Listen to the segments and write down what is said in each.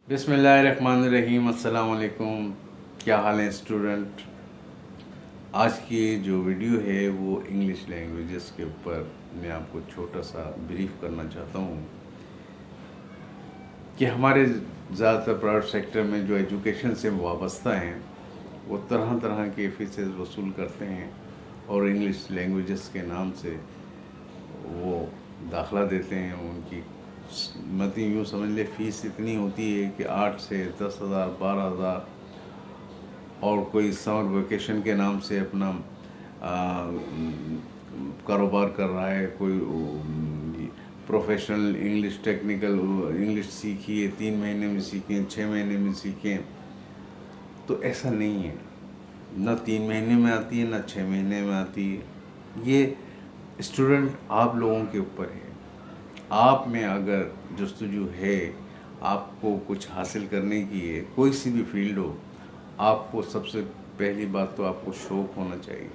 बिस्मिल्लाहिर्रहमानिर्रहीम। अस्सलाम वालेकुम। क्या हाल है स्टूडेंट? आज की जो वीडियो है वो इंग्लिश लैंग्वेजेस के ऊपर मैं आपको छोटा सा ब्रीफ करना चाहता हूँ कि हमारे ज़्यादातर प्राइवेट सेक्टर में जो एजुकेशन से वाबस्ता हैं वो तरह तरह के फीसेस वसूल करते हैं और इंग्लिश लैंग्वेजेस के नाम से वो दाखला देते हैं। उनकी मतलब यूँ समझ ले फ़ीस इतनी होती है कि 8 से 10,000 12,000, और कोई समर वेकेशन के नाम से अपना कारोबार कर रहा है। कोई प्रोफेशनल इंग्लिश, टेक्निकल इंग्लिश सीखी है, 3 महीने में सीखें, 6 महीने में सीखें। तो ऐसा नहीं है, ना 3 महीने में आती है ना 6 महीने में आती है। ये स्टूडेंट आप लोगों के ऊपर है। आप में अगर जस्तजू है, आपको कुछ हासिल करने की है, कोई सी भी फील्ड हो, आपको सबसे पहली बात तो आपको शौक़ होना चाहिए।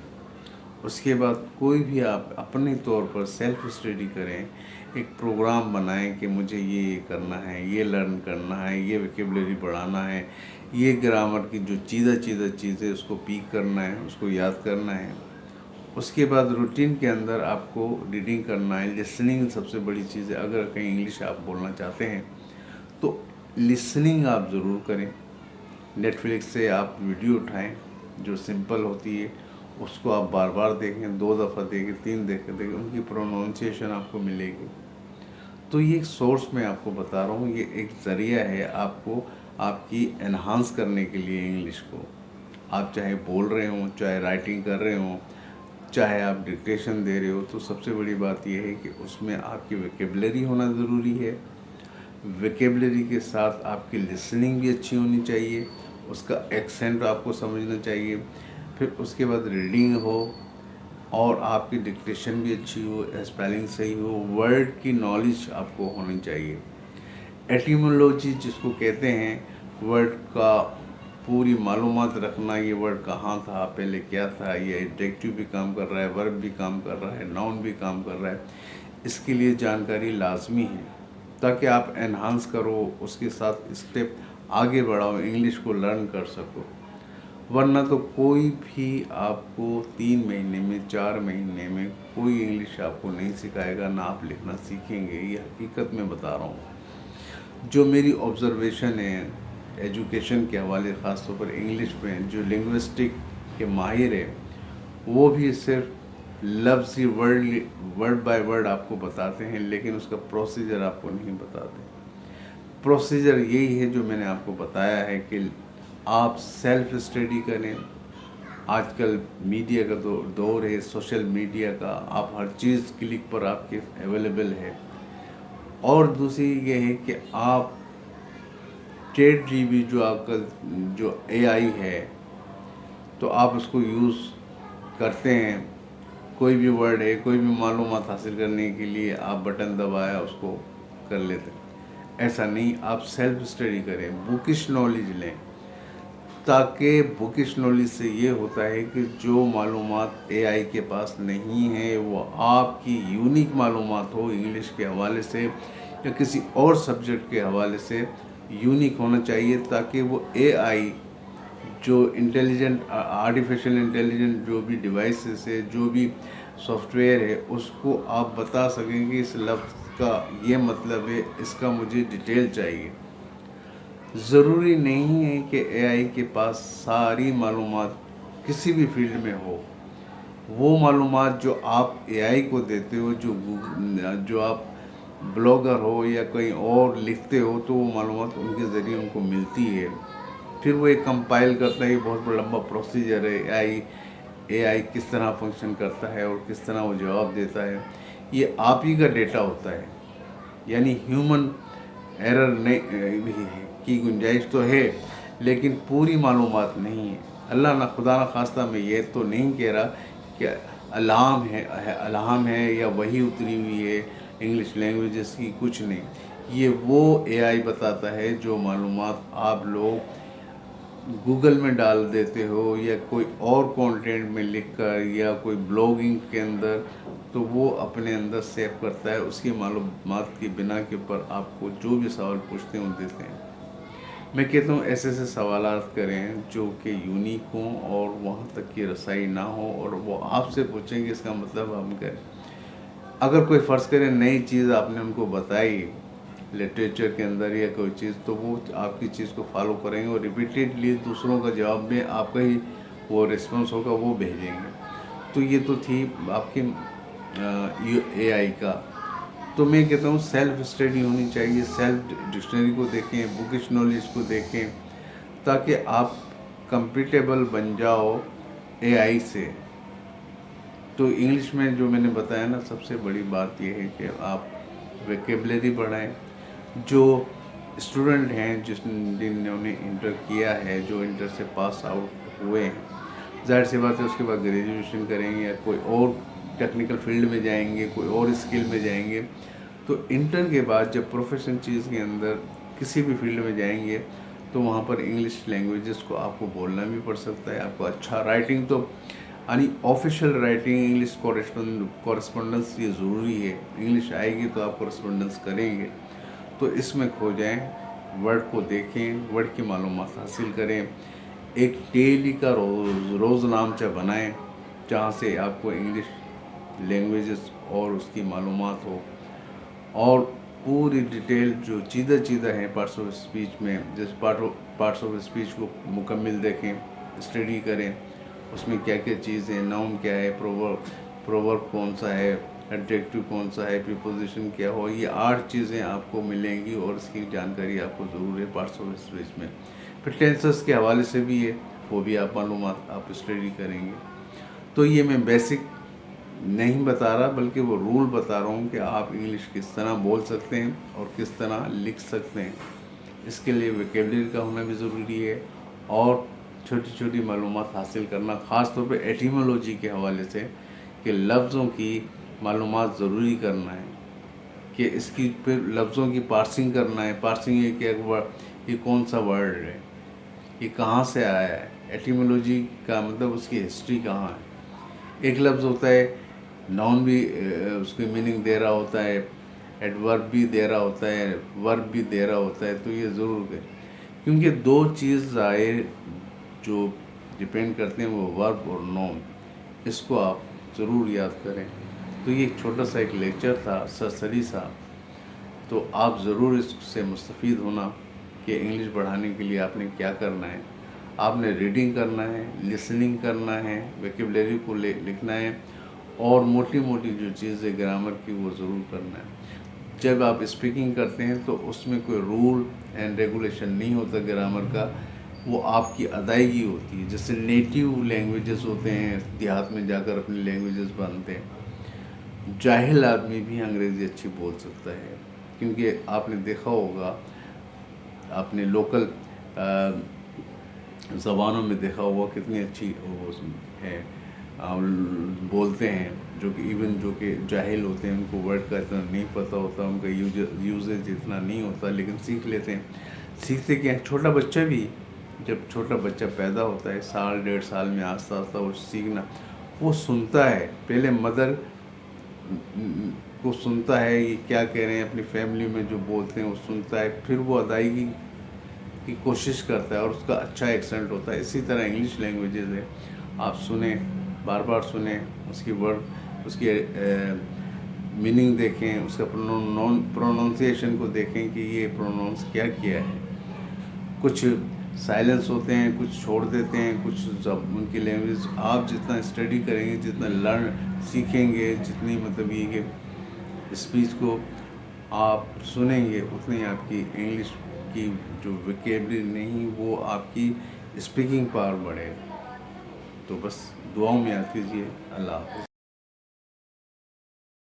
उसके बाद कोई भी आप अपने तौर पर सेल्फ स्टडी करें, एक प्रोग्राम बनाएं कि मुझे ये करना है, ये लर्न करना है, ये वोकैबुलरी बढ़ाना है, ये ग्रामर की जो चीज़ें उसको पीक करना है, उसको याद करना है। उसके बाद रूटीन के अंदर आपको रीडिंग करना है। लिसनिंग सबसे बड़ी चीज़ है। अगर कहीं इंग्लिश आप बोलना चाहते हैं तो लिसनिंग आप ज़रूर करें। नेटफ्लिक्स से आप वीडियो उठाएं जो सिंपल होती है, उसको आप बार बार देखें, 2 दफ़ा देखें, 3 देखें, उनकी प्रोनाउंसिएशन आपको मिलेगी। तो ये एक सोर्स मैं आपको बता रहा हूँ, ये एक ज़रिया है आपको आपकी एनहांस करने के लिए इंग्लिश को। आप चाहे बोल रहे हों, चाहे राइटिंग कर रहे हों, चाहे आप डिक्टेशन दे रहे हो, तो सबसे बड़ी बात यह है कि उसमें आपकी वोकैबुलरी होना ज़रूरी है। वोकैबुलरी के साथ आपकी लिसनिंग भी अच्छी होनी चाहिए, उसका एक्सेंट आपको समझना चाहिए। फिर उसके बाद रीडिंग हो और आपकी डिक्टेशन भी अच्छी हो, स्पेलिंग सही हो, वर्ड की नॉलेज आपको होनी चाहिए। एटिमोलॉजी जिसको कहते हैं, वर्ड का पूरी मालूमात रखना, ये वर्ड कहाँ था, पहले क्या था, ये एडजेक्टिव भी काम कर रहा है, वर्ब भी काम कर रहा है, नाउन भी काम कर रहा है। इसके लिए जानकारी लाजमी है ताकि आप एनहांस करो, उसके साथ स्टेप आगे बढ़ाओ, इंग्लिश को लर्न कर सको। वरना तो कोई भी आपको 3 महीने में, 4 महीने में कोई इंग्लिश आपको नहीं सिखाएगा, ना आप लिखना सीखेंगे। ये हकीकत में बता रहा हूँ। जो मेरी ऑब्ज़र्वेशन है एजुकेशन के हवाले, ख़ास तौर पर इंग्लिश में जो लिंग्विस्टिक के माहिर है, वो भी सिर्फ लफ्ज़ ही वर्ड बाय वर्ड आपको बताते हैं, लेकिन उसका प्रोसीजर आपको नहीं बताते। प्रोसीजर यही है जो मैंने आपको बताया है कि आप सेल्फ स्टडी करें। आजकल मीडिया का दौर है, सोशल मीडिया का, आप हर चीज़ क्लिक पर आपके अवेलेबल है। और दूसरी ये है कि आप चैट जीपीटी जो आपका जो एआई है, तो आप उसको यूज़ करते हैं। कोई भी वर्ड है, कोई भी मालूमात हासिल करने के लिए आप बटन दबाया उसको कर लेते हैं। ऐसा नहीं, आप सेल्फ स्टडी करें, बुकिश नॉलेज लें, ताकि बुकिश नॉलेज से ये होता है कि जो मालूमात एआई के पास नहीं है वो आपकी यूनिक मालूमात हो। इंग्लिश के हवाले से या किसी और सब्जेक्ट के हवाले से यूनिक होना चाहिए, ताकि वो एआई जो इंटेलिजेंट आर्टिफिशियल इंटेलिजेंट जो भी डिवाइसेस है, जो भी सॉफ्टवेयर है, उसको आप बता सकें कि इस लफ्ज़ का ये मतलब है, इसका मुझे डिटेल चाहिए। ज़रूरी नहीं है कि एआई के पास सारी मालूमात किसी भी फील्ड में हो। वो मालूमात जो आप एआई को देते हो, जो आप ब्लॉगर हो या कहीं और लिखते हो, तो वो मालूमात उनके ज़रिए उनको मिलती है। फिर वो एक कंपाइल करता है। ये बहुत बड़ा लंबा प्रोसीजर है। एआई किस तरह फंक्शन करता है और किस तरह वो जवाब देता है, ये आप ही का डेटा होता है। यानी ह्यूमन एरर की गुंजाइश तो है, लेकिन पूरी मालूमात नहीं है। अल्लाह ना खुदा ना खास्ता मैं ये तो नहीं कह रहा कि अल्हाम है या वही उतरी हुई है इंग्लिश लैंग्वेजेस की, कुछ नहीं। ये वो एआई बताता है जो मालूमात आप लोग गूगल में डाल देते हो या कोई और कंटेंट में लिखकर या कोई ब्लॉगिंग के अंदर, तो वो अपने अंदर सेव करता है। उसकी मालूमात की बिना के ऊपर आपको जो भी सवाल पूछते हैं वो देते हैं। میں کہتا ہوں ایسے ایسے سوالات کریں جو کہ یونیک ہوں اور وہاں تک کی رسائی نہ ہو، اور وہ آپ سے پوچھیں کہ اس کا مطلب ہم کریں. اگر کوئی فرض کرے نئی چیز آپ نے ان کو بتائی لٹریچر کے اندر یا کوئی چیز، تو وہ آپ کی چیز کو فالو کریں گے اور ریپیٹیڈلی دوسروں کا جواب میں آپ کا ہی وہ ریسپانس ہوگا، وہ بھیجیں گے. تو یہ تو تھی آپ کی اے آئی کا. تو میں کہتا ہوں سیلف اسٹڈی ہونی چاہیے، سیلف ڈکشنری کو دیکھیں، بکش نالج کو دیکھیں، تاکہ آپ کمپیٹیبل بن جاؤ اے آئی سے. تو انگلش میں جو میں نے بتایا نا، سب سے بڑی بات یہ ہے کہ آپ ویکیبلری بڑھائیں. جو اسٹوڈنٹ ہیں جنہوں نے انٹر کیا ہے، جو انٹر سے پاس آؤٹ ہوئے ہیں، ظاہر سی بات ہے اس کے بعد گریجویشن کریں گے یا کوئی اور ٹیکنیکل فیلڈ میں جائیں گے، کوئی اور اسکل میں جائیں گے. تو انٹر کے بعد جب پروفیشن چیز کے اندر کسی بھی فیلڈ میں جائیں گے تو وہاں پر انگلش لینگویجز کو آپ کو بولنا بھی پڑ سکتا ہے. آپ کو اچھا رائٹنگ تو یعنی آفیشیل رائٹنگ انگلش کورسپونڈنس یہ ضروری ہے. انگلش آئے گی تو آپ کورسپونڈنس کریں گے. تو اس میں کھو جائیں، ورڈ کو دیکھیں، ورڈ کی معلومات حاصل کریں. ایک ڈیلی کا روز نامچہ بنائیں جہاں سے آپ کو انگلش لینگویجز اور اس کی معلومات ہو، اور پوری ڈیٹیل جو چیزیں ہیں پارٹس آف اسپیچ میں، جس پارٹس آف اسپیچ کو مکمل دیکھیں، اسٹڈی کریں. اس میں کیا کیا چیزیں، ناؤن کیا ہے، پروورب کون سا ہے، ایڈجیکٹو کون سا ہے، پریپوزیشن کیا ہو، یہ 8 چیزیں آپ کو ملیں گی اور اس کی جانکاری آپ کو ضرور ہے پارٹس آف اسپیچ میں. پھر ٹینسز کے حوالے سے بھی ہے، وہ بھی آپ معلومات آپ اسٹڈی کریں گے. تو یہ میں بیسک نہیں بتا رہا بلکہ وہ رول بتا رہا ہوں کہ آپ انگلش کس طرح بول سکتے ہیں اور کس طرح لکھ سکتے ہیں. اس کے لیے ویکیبلری کا ہونا بھی ضروری ہے، اور چھوٹی چھوٹی معلومات حاصل کرنا، خاص طور پہ ایٹیمولوجی کے حوالے سے کہ لفظوں کی معلومات ضروری کرنا ہے، کہ اس کی پھر لفظوں کی پارسنگ کرنا ہے. پارسنگ یہ کہ یہ کون سا ورڈ ہے، یہ کہاں سے آیا ہے. ایٹیمولوجی کا مطلب اس کی ہسٹری کہاں ہے. ایک لفظ ہوتا ہے ناؤن بھی اس کی میننگ دے رہا ہوتا ہے، ایڈورب بھی دے رہا ہوتا ہے، ورب بھی دے رہا ہوتا ہے. تو یہ ضرور ہے، کیونکہ 2 چیز ظاہر جو ڈپینڈ کرتے ہیں وہ ورب اور ناؤن. اس کو آپ ضرور یاد کریں. تو یہ ایک چھوٹا سا ایک لیکچر تھا، سرسری سا. تو آپ ضرور اس سے مستفید ہونا کہ انگلش بڑھانے کے لیے آپ نے کیا کرنا ہے. آپ نے ریڈنگ کرنا ہے، لسننگ کرنا ہے، ویکیبلری کو لکھنا ہے، اور موٹی موٹی جو چیزیں گرامر کی وہ ضرور کرنا ہے. جب آپ اسپیکنگ کرتے ہیں تو اس میں کوئی رول اینڈ ریگولیشن نہیں ہوتا گرامر کا، وہ آپ کی ادائیگی ہوتی ہے. جیسے نیٹیو لینگویجز ہوتے ہیں، دیہات میں جا کر اپنی لینگویجز بنتے ہیں. جاہل آدمی بھی انگریزی اچھی بول سکتا ہے، کیونکہ آپ نے دیکھا ہوگا، آپ نے لوکل زبانوں میں دیکھا ہوا کتنی اچھی ہے بولتے ہیں، جو کہ ایون جو کہ جاہل ہوتے ہیں ان کو ورڈ کا اتنا نہیں پتہ ہوتا، ان کا یوزیج اتنا نہیں ہوتا، لیکن سیکھ لیتے ہیں. سیکھتے کیا ہے، چھوٹا بچہ بھی، جب چھوٹا بچہ پیدا ہوتا ہے 1.5 سال میں، آہستہ آہستہ وہ سیکھنا، وہ سنتا ہے. پہلے مدر کو سنتا ہے یہ کیا کہہ رہے ہیں، اپنی فیملی میں جو بولتے ہیں وہ سنتا ہے، پھر وہ ادائیگی کی کوشش کرتا ہے اور اس کا اچھا ایکسنٹ ہوتا ہے. اسی طرح انگلش لینگویجز ہے، آپ سنیں، بار بار سنیں، اس کی ورڈ، اس کی میننگ دیکھیں، اس کا پروننسیشن کو دیکھیں کہ یہ پروننس کیا ہے. کچھ سائلنس ہوتے ہیں، کچھ چھوڑ دیتے ہیں، کچھ ان کی لینگویج. آپ جتنا اسٹڈی کریں گے، جتنا سیکھیں گے، جتنی مطلب یہ کہ اسپیچ کو آپ سنیں گے، اتنی آپ کی انگلش کی جو ویکیبلری نہیں، وہ آپ کی اسپیکنگ پاور بڑھے. تو بس دعاؤں میں یاد کیجیے. اللہ حافظ.